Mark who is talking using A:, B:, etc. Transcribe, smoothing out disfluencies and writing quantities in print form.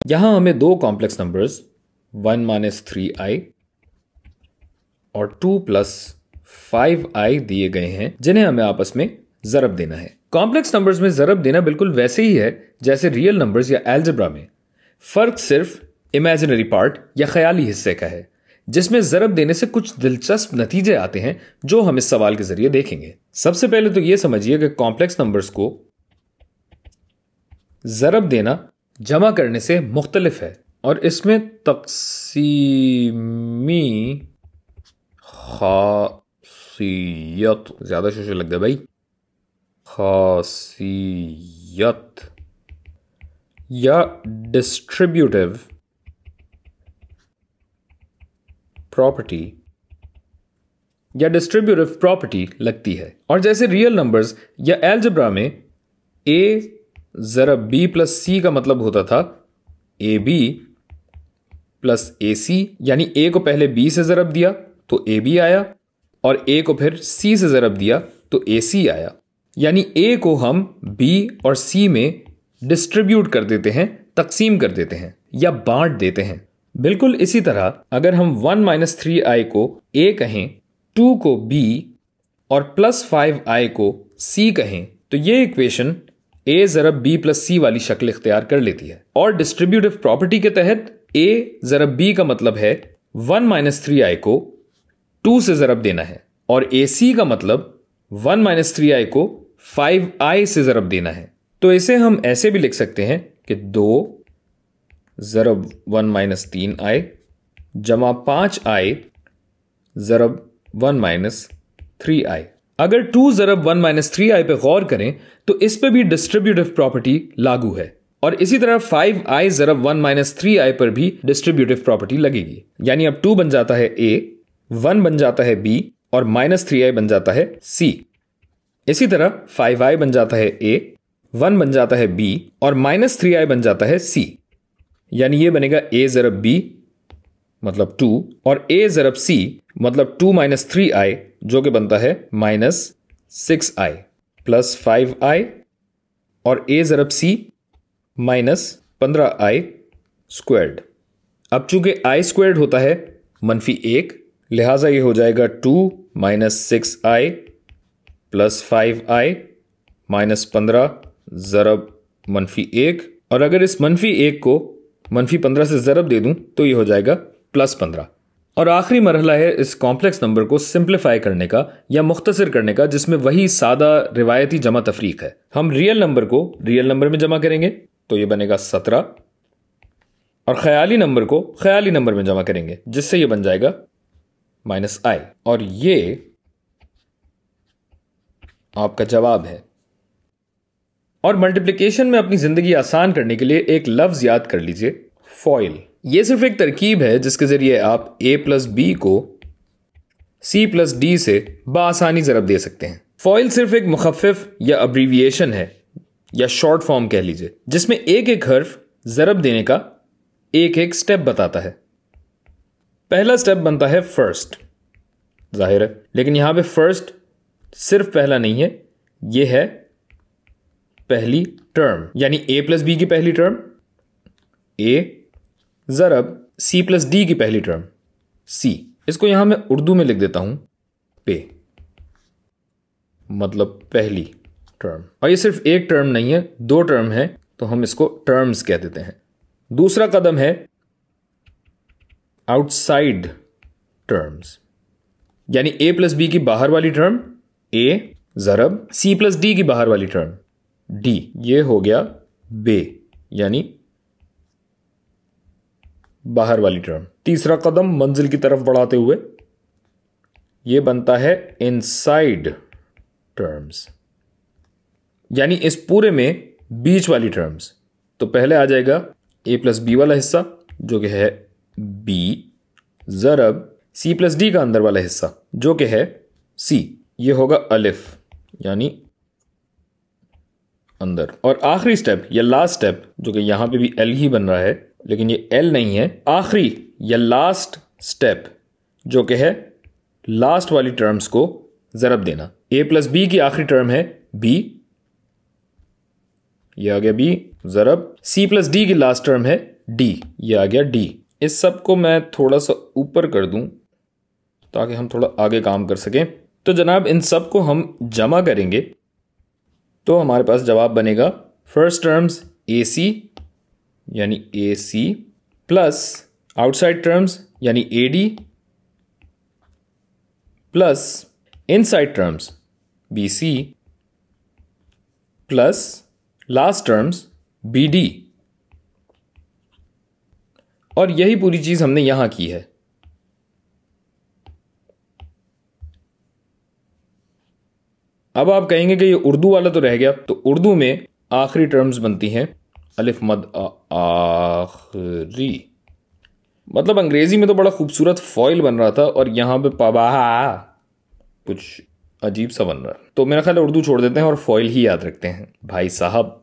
A: यहां हमें दो कॉम्प्लेक्स नंबर्स 1 माइनस 3i और 2 प्लस 5i दिए गए हैं जिन्हें हमें आपस में ज़रब देना है। कॉम्प्लेक्स नंबर्स में ज़रब देना बिल्कुल वैसे ही है जैसे रियल नंबर्स या अलजेब्रा में। फर्क सिर्फ इमेजिनरी पार्ट या ख्याली हिस्से का है जिसमें ज़रब देने से कुछ दिलचस्प नतीजे आते हैं जो हम इस सवाल के जरिए देखेंगे। सबसे पहले तो यह समझिए कि कॉम्प्लेक्स नंबर्स को ज़रब देना जमा करने से मुख्तलिफ है और इसमें तक़सीमी खासियत, ज़्यादा शोशे लग गया भाई, खासियत या डिस्ट्रीब्यूटिव प्रॉपर्टी लगती है। और जैसे रियल नंबर्स या अलजेब्रा में a ज़रब b प्लस c का मतलब होता था ab प्लस ac, यानी a को पहले b से ज़रब दिया तो ab आया और a को फिर c से ज़रब दिया तो ac आया, यानी a को हम b और c में डिस्ट्रीब्यूट कर देते हैं, तकसीम कर देते हैं या बांट देते हैं। बिल्कुल इसी तरह अगर हम 1 माइनस 3i को a कहें, 2 को b और प्लस 5i को c कहें तो ये equation a ज़रब b plus c वाली शक्ल इख्तियार कर लेती है। और डिस्ट्रीब्यूटिव प्रॉपर्टी के तहत a ज़रब b का मतलब है 1 माइनस 3i को 2 से ज़रब देना है और ac का मतलब 1 माइनस 3i को 5i से ज़रब देना है। तो इसे हम ऐसे भी लिख सकते हैं कि 2 ज़रब 1 माइनस 3i जमा 5i ज़रब 1 माइनस 3i। अगर 2 ज़रब 1 माइनस 3i पे गौर करें तो इस पे भी डिस्ट्रीब्यूटिव प्रॉपर्टी लागू है और इसी तरह 5i ज़रब 1 माइनस 3i पर भी डिस्ट्रीब्यूटिव प्रॉपर्टी लगेगी। यानी अब 2 बन जाता है a, 1 बन जाता है b और माइनस 3i बन जाता है c। इसी तरह 5i बन जाता है a, 1 बन जाता है b और माइनस 3i बन जाता है c, यानी ये बनेगा a ज़रब b मतलब 2 और a ज़रब c मतलब 2 माइनस 3i जो कि बनता है माइनस 6i प्लस 5i और a ज़रब c minus 15i squared. अब चूंकि i स्क्वायर्ड होता है -1, लिहाजा ये हो जाएगा 2 minus 6i plus 5i minus 15 ज़रब -1, और अगर इस -1 को -15 से ज़रब दे दूं तो ये हो जाएगा प्लस 15। और आखिरी मरहला है इस कॉम्प्लेक्स नंबर को सिंप्लीफाई करने का या मुख्तसर करने का, जिसमें वही सादा रिवायती जमा तफरीक है। हम रियल नंबर को रियल नंबर में जमा करेंगे तो ये बनेगा 17 और ख्याली नंबर को ख्याली नंबर में जमा करेंगे जिससे ये बन जाएगा -i और ये आपका जवाब है। और मल्टीप्लिकेशन में अपनी जिंदगी आसान करने के लिए एक लफ्ज याद कर लीजिए, फॉइल। यह सिर्फ एक तरकीब है जिसके जरिए आप a प्लस b को c प्लस d से बआसानी ज़रब दे सकते हैं। फॉइल सिर्फ एक मुखफ़िफ या अब्रीविएशन है या शॉर्ट फॉर्म कह लीजिए, जिसमें एक एक हर्फ ज़रब देने का एक एक स्टेप बताता है। पहला स्टेप बनता है फर्स्ट, जाहिर है, लेकिन यहां पे फर्स्ट सिर्फ पहला नहीं है, यह है पहली टर्म, यानी a प्लस b की पहली term a ज़रब c plus d की पहली टर्म c। इसको यहां मैं उर्दू में लिख देता हूं पे, मतलब पहली टर्म। और ये सिर्फ एक टर्म नहीं है, 2 टर्म है तो हम इसको टर्म्स कह देते हैं। दूसरा कदम है आउटसाइड टर्म्स, यानी a प्लस b की बाहर वाली term a ज़रब c plus d की बाहर वाली टर्म d। ये हो गया बे, यानी बाहर वाली टर्म। तीसरा कदम मंजिल की तरफ बढ़ाते हुए यह बनता है इनसाइड टर्म्स, यानी इस पूरे में बीच वाली टर्म्स। तो पहले आ जाएगा a प्लस बी वाला हिस्सा जो कि है b ज़रब c प्लस d का अंदर वाला हिस्सा जो कि है c। यह होगा अलिफ, यानी अंदर। और आखिरी स्टेप या लास्ट स्टेप जो कि यहां पे भी l ही बन रहा है लेकिन ये l नहीं है, आखिरी या लास्ट स्टेप जो कि है लास्ट वाली टर्म्स को ज़रब देना। a प्लस बी की आखिरी टर्म है b, यह आ गया b ज़रब c प्लस d की लास्ट टर्म है डी, ये आ गया डी। इस सब को मैं थोड़ा सा ऊपर कर दूं ताकि हम थोड़ा आगे काम कर सकें। तो जनाब इन सब को हम जमा करेंगे तो हमारे पास जवाब बनेगा फर्स्ट टर्म्स ए सी यानी A C plus outside terms यानी A D plus inside terms B C plus last terms B D. और यही पूरी चीज हमने यहां की है। अब आप कहेंगे कि ये उर्दू वाला तो रह गया, तो उर्दू में आखिरी टर्म्स बनती हैं अलिफ मद आखिरी। मतलब अंग्रेजी में तो बड़ा खूबसूरत फॉइल बन रहा था और यहां पे पबाहा कुछ अजीब सा बन रहा है। तो मेरा ख्याल है उर्दू छोड़ देते हैं और फॉइल ही याद रखते हैं भाई साहब।